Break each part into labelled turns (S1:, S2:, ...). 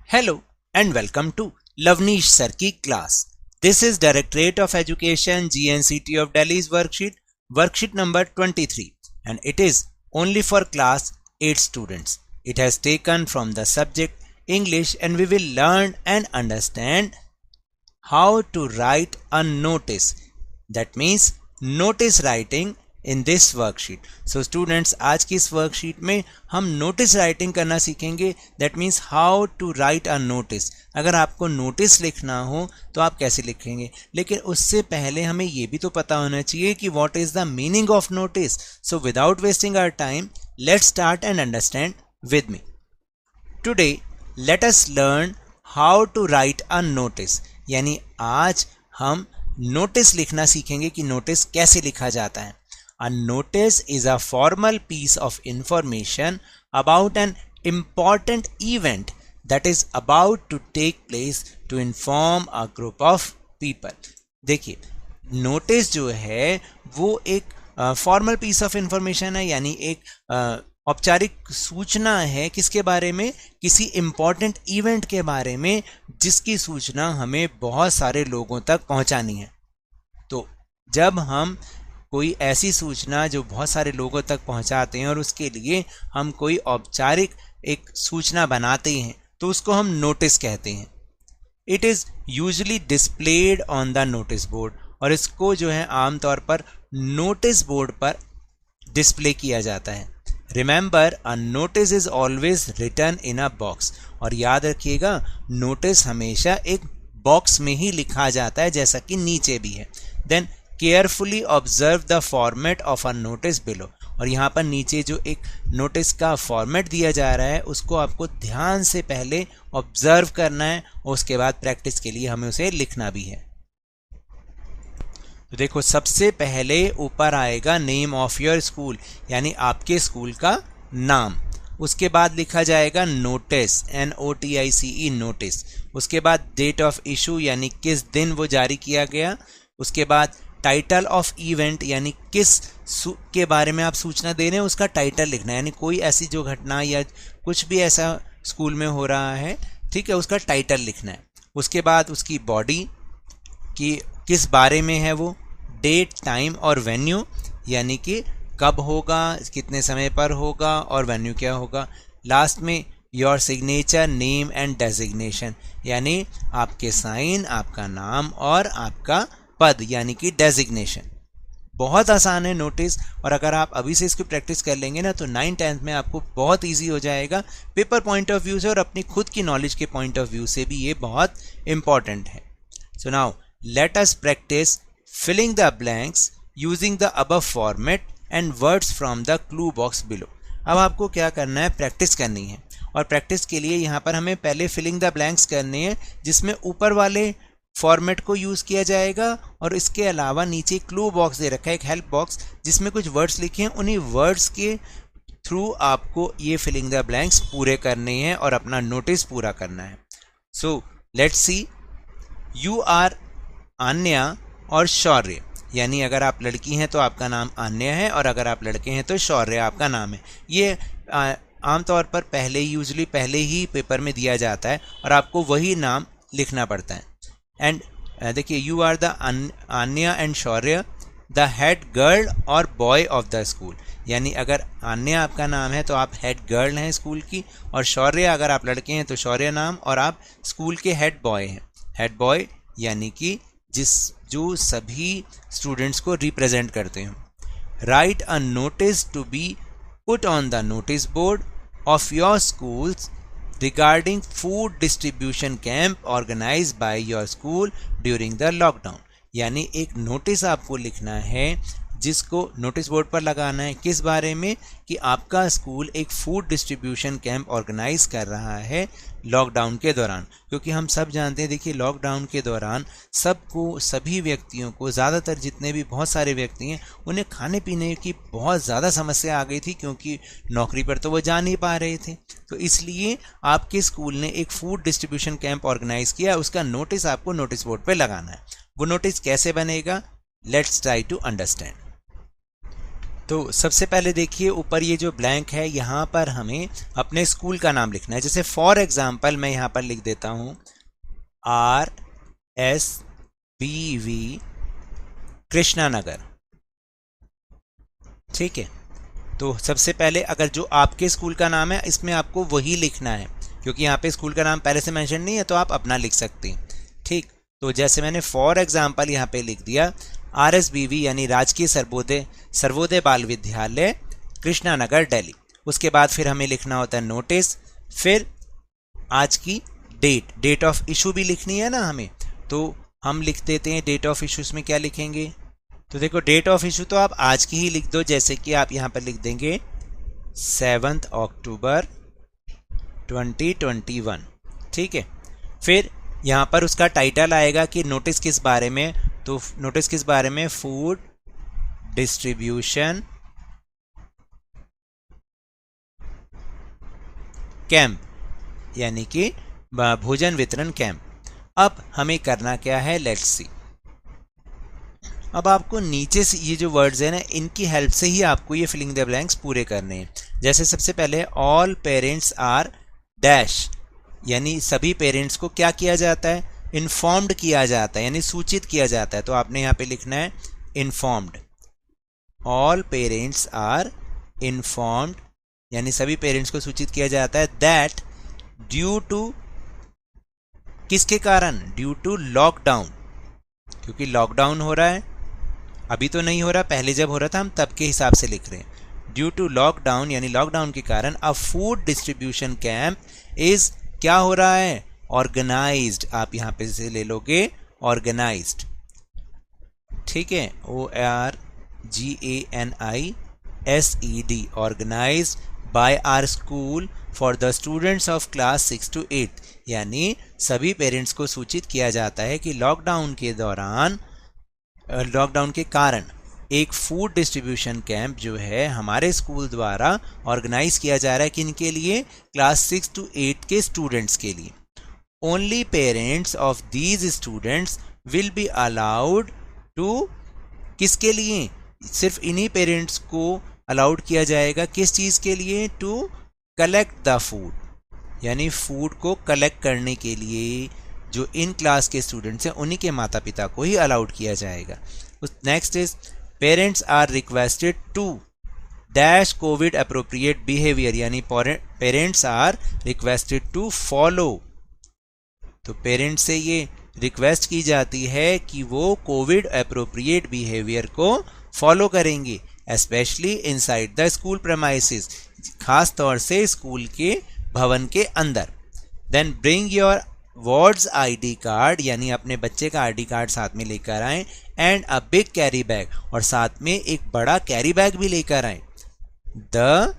S1: Hello and welcome to Lavneesh Sir की class. This is Directorate of Education GNCT of Delhi's worksheet number 23, and it is only for class 8 students. It has taken from the subject English, and we will learn and understand how to write a notice. That means notice writing in this worksheet. So students, आज की इस worksheet में हम notice writing करना सीखेंगे. That means how to write a notice. अगर आपको notice लिखना हो तो आप कैसे लिखेंगे, लेकिन उससे पहले हमें ये भी तो पता होना चाहिए कि what is the meaning of notice. So without wasting our time, let's start and understand with me. Today let us learn how to write a notice. यानी आज हम नोटिस लिखना सीखेंगे कि नोटिस कैसे लिखा जाता है. A notice is a formal piece of information about an important event that is about to take place to inform a group of people. देखिए, नोटिस जो है वो एक फॉर्मल पीस ऑफ इंफॉर्मेशन है, यानी एक औपचारिक सूचना है. किसके बारे में? किसी इंपॉर्टेंट इवेंट के बारे में, जिसकी सूचना हमें बहुत सारे लोगों तक पहुंचानी है. तो जब हम कोई ऐसी सूचना जो बहुत सारे लोगों तक पहुंचाते हैं और उसके लिए हम कोई औपचारिक एक सूचना बनाते हैं, तो उसको हम नोटिस कहते हैं. It is usually displayed on the notice board, और इसको जो है आमतौर पर नोटिस बोर्ड पर डिस्प्ले किया जाता है. Remember, a notice is always written in a box. और याद रखिएगा, नोटिस हमेशा एक बॉक्स में ही लिखा जाता है, जैसा कि नीचे भी है. Then carefully observe the format of a notice below. और यहाँ पर नीचे जो एक नोटिस का फॉर्मेट दिया जा रहा है, उसको आपको ध्यान से पहले ऑब्जर्व करना है, और उसके बाद प्रैक्टिस के लिए हमें उसे लिखना भी है. तो देखो, सबसे पहले ऊपर आएगा नेम ऑफ योर स्कूल, यानी आपके स्कूल का नाम. उसके बाद लिखा जाएगा नोटिस, NOTICE नोटिस. उसके बाद डेट ऑफ इशू, यानी किस दिन वो जारी किया गया. उसके बाद टाइटल ऑफ इवेंट, यानी किस के बारे में आप सूचना दे रहे हैं उसका टाइटल लिखना है, यानी कोई ऐसी जो घटना या कुछ भी ऐसा स्कूल में हो रहा है, ठीक है, उसका टाइटल लिखना है. उसके बाद उसकी बॉडी की किस बारे में है वो, डेट, टाइम और वेन्यू, यानी कि कब होगा, कितने समय पर होगा और वेन्यू क्या होगा. लास्ट में your signature, name and designation, यानी आपके साइन, आपका नाम और आपका पद, यानी कि डेजिग्नेशन. बहुत आसान है नोटिस, और अगर आप अभी से इसकी प्रैक्टिस कर लेंगे ना, तो 9th-10th में आपको बहुत इजी हो जाएगा, पेपर पॉइंट ऑफ व्यू से और अपनी खुद की नॉलेज के पॉइंट ऑफ व्यू से भी ये बहुत इंपॉर्टेंट है. So now let us practise filling the blanks using the above format and words from the clue box below. अब आपको क्या करना है, प्रैक्टिस करनी है, और प्रैक्टिस के लिए यहाँ पर हमें पहले फिलिंग द ब्लैंक्स करने हैं, जिसमें ऊपर वाले फॉर्मेट को यूज़ किया जाएगा, और इसके अलावा नीचे क्लू बॉक्स दे रखा है, एक हेल्प बॉक्स, जिसमें कुछ वर्ड्स लिखे हैं. उन्हीं वर्ड्स के थ्रू आपको ये फिलिंग द ब्लैंक्स पूरे करने हैं और अपना नोटिस पूरा करना है. So let's see. You are Anya और शौर्य, यानी अगर आप लड़की हैं तो आपका नाम आन्या है, और अगर आप लड़के हैं तो शौर्य आपका नाम है. ये आमतौर पर यूजुअली पहले ही पेपर में दिया जाता है, और आपको वही नाम लिखना पड़ता है. एंड देखिए, you are the Anya and Shaurya the head girl और बॉय ऑफ द स्कूल, यानी अगर आन्या आपका नाम है तो आप हेड गर्ल हैं स्कूल की, और शौर्य अगर आप लड़के हैं तो नाम, और आप स्कूल के हेड बॉय हैं. हेड बॉय यानी कि जो सभी स्टूडेंट्स को रिप्रेजेंट करते हैं. Write a notice to be put on the notice board of your schools regarding food distribution camp organized by your school during the lockdown. यानी एक नोटिस आपको लिखना है, जिसको नोटिस बोर्ड पर लगाना है. किस बारे में? कि आपका स्कूल एक फूड डिस्ट्रीब्यूशन कैंप ऑर्गेनाइज कर रहा है लॉकडाउन के दौरान. क्योंकि हम सब जानते हैं, देखिए, लॉकडाउन के दौरान सभी व्यक्तियों को, ज़्यादातर जितने भी बहुत सारे व्यक्ति हैं, उन्हें खाने पीने की बहुत ज़्यादा समस्या आ गई थी, क्योंकि नौकरी पर तो वो जा नहीं पा रहे थे. तो इसलिए आपके स्कूल ने एक फूड डिस्ट्रीब्यूशन कैंप ऑर्गेनाइज किया. उसका नोटिस आपको नोटिस बोर्ड पर लगाना है. वो नोटिस कैसे बनेगा? Let's try to understand. तो सबसे पहले देखिए ऊपर ये जो ब्लैंक है यहाँ पर हमें अपने स्कूल का नाम लिखना है। जैसे फॉर एग्जाम्पल मैं यहाँ पर लिख देता हूँ RSBV कृष्णा नगर। ठीक है, तो सबसे पहले अगर जो आपके स्कूल का नाम है इसमें आपको वही लिखना है, क्योंकि यहाँ पे स्कूल का नाम पहले से मेंशन नहीं है तो आप अपना लिख सकते हैं। ठीक, तो जैसे मैंने फॉर एग्जाम्पल यहाँ पे लिख दिया RSBV यानी राजकीय सर्वोदय बाल विद्यालय कृष्णा नगर दिल्ली। उसके बाद फिर हमें लिखना होता है नोटिस, फिर आज की डेट ऑफ इशू भी लिखनी है ना हमें, तो हम लिख देते हैं डेट ऑफ इशू। इसमें क्या लिखेंगे, तो देखो डेट ऑफ इशू तो आप आज की ही लिख दो, जैसे कि आप यहाँ पर लिख देंगे 7 अक्टूबर 2021। ठीक है, फिर यहाँ पर उसका टाइटल आएगा कि नोटिस किस बारे में, तो नोटिस किस बारे में, फूड डिस्ट्रीब्यूशन कैंप, यानी कि भोजन वितरण कैंप। अब हमें करना क्या है, लेट्स सी। अब आपको नीचे से ये जो वर्ड्स हैं ना, इनकी हेल्प से ही आपको ये फिलिंग द ब्लैंक्स पूरे करने हैं। जैसे सबसे पहले ऑल पेरेंट्स आर डैश, यानी सभी पेरेंट्स को क्या किया जाता है, इन्फॉर्म्ड किया जाता है, यानी सूचित किया जाता है। तो आपने यहाँ पे लिखना है informed. All parents are informed, यानी सभी पेरेंट्स को सूचित किया जाता है दैट ड्यू टू, किसके कारण, ड्यू टू लॉकडाउन, क्योंकि लॉकडाउन हो रहा है, अभी तो नहीं हो रहा, पहले जब हो रहा था हम तब के हिसाब से लिख रहे हैं। ड्यू टू लॉकडाउन यानी लॉकडाउन के कारण अ फूड डिस्ट्रीब्यूशन कैंप इज, क्या हो रहा है, ऑर्गेनाइज्ड। आप यहाँ पे से ले लोगे ऑर्गेनाइज्ड। ठीक है, ORGANISED, organised by our school for the students of class 6 to 8, यानी सभी पेरेंट्स को सूचित किया जाता है कि लॉकडाउन के दौरान, लॉकडाउन के कारण एक फूड डिस्ट्रीब्यूशन कैंप जो है हमारे स्कूल द्वारा ऑर्गेनाइज किया जा रहा है, किनके लिए, क्लास 6 to 8 के स्टूडेंट्स के लिए। Only parents of these students will be allowed to, किसके लिए, सिर्फ इन्हीं पेरेंट्स को अलाउड किया जाएगा, किस चीज़ के लिए, टू कलेक्ट द फूड, यानी फूड को कलेक्ट करने के लिए जो इन क्लास के स्टूडेंट्स हैं उन्हीं के माता पिता को ही अलाउड किया जाएगा। Next is parents are requested to dash covid appropriate behaviour, यानी parents are requested to follow, तो पेरेंट्स से ये रिक्वेस्ट की जाती है कि वो कोविड अप्रोप्रिएट बिहेवियर को फॉलो करेंगे, specially inside the school premises, खास तौर से स्कूल के भवन के अंदर। Then bring your wards ID card, यानी अपने बच्चे का ID कार्ड साथ में लेकर आएं, and a big carry bag, और साथ में एक बड़ा कैरी बैग भी लेकर आएं। The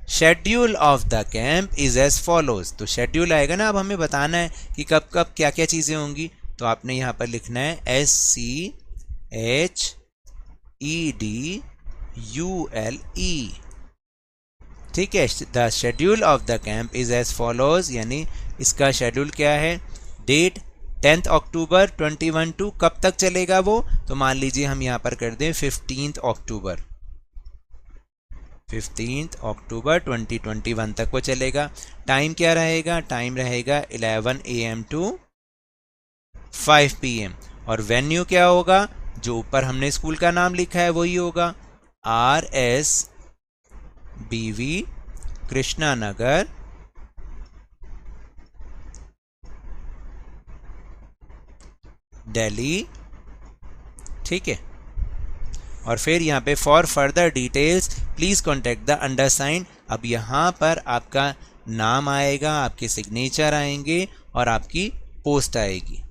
S1: schedule of the camp is as follows, तो शेड्यूल आएगा ना, अब हमें बताना है कि कब कब क्या क्या चीज़ें होंगी, तो आपने यहाँ पर लिखना है SCHEDULE। ठीक है, the schedule of the camp is as follows, यानी इसका शेड्यूल क्या है, डेट 10 अक्टूबर 2021 टू, कब तक चलेगा वो, तो मान लीजिए हम यहाँ पर कर दें 15 अक्टूबर 2021 तक वो चलेगा। टाइम क्या रहेगा, टाइम रहेगा 11 AM to 5 PM, और वेन्यू क्या होगा, जो ऊपर हमने स्कूल का नाम लिखा है वही होगा, RSBV कृष्णा नगर दिल्ली। ठीक है, और फिर यहाँ पे for further details please contact the undersigned. अब यहाँ पर आपका नाम आएगा, आपके सिग्नेचर आएंगे और आपकी पोस्ट आएगी।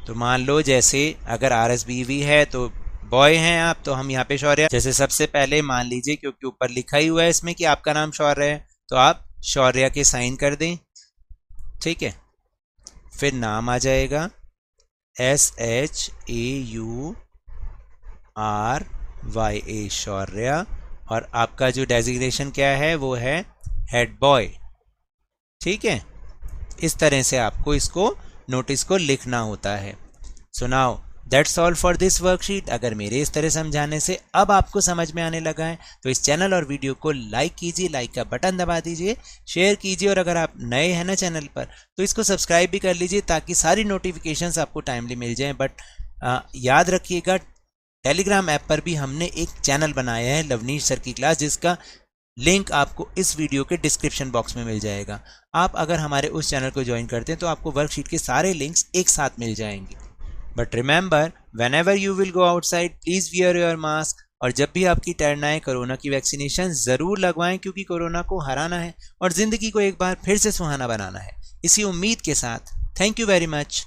S1: तो मान लो जैसे अगर RSBV है तो बॉय हैं आप, तो हम यहाँ पे शौर्य, जैसे सबसे पहले मान लीजिए क्योंकि ऊपर लिखा ही हुआ है इसमें कि आपका नाम शौर्य है, तो आप शौर्य के साइन कर दें। ठीक है, फिर नाम आ जाएगा SHAURYA शौर्य, और आपका जो डेजिग्नेशन क्या है वो है हेड बॉय। ठीक है, इस तरह से आपको इसको नोटिस को लिखना होता है। So now that's all for this worksheet. अगर मेरे इस तरह समझाने से अब आपको समझ में आने लगा है तो इस चैनल और वीडियो को लाइक कीजिए, लाइक का बटन दबा दीजिए, शेयर कीजिए, और अगर आप नए हैं ना चैनल पर तो इसको सब्सक्राइब भी कर लीजिए ताकि सारी नोटिफिकेशंस आपको टाइमली मिल जाएं। बट याद रखिएगा, टेलीग्राम ऐप पर भी हमने एक चैनल बनाया है लवनीश सर की क्लास, जिसका लिंक आपको इस वीडियो के डिस्क्रिप्शन बॉक्स में मिल जाएगा। आप अगर हमारे उस चैनल को ज्वाइन करते हैं तो आपको वर्कशीट के सारे लिंक्स एक साथ मिल जाएंगे। But remember, whenever you will go outside please wear your mask. और जब भी आपकी टर्न आए कोरोना की वैक्सीनेशन ज़रूर लगवाएं, क्योंकि कोरोना को हराना है और ज़िंदगी को एक बार फिर से सुहाना बनाना है। इसी उम्मीद के साथ थैंक यू वेरी मच।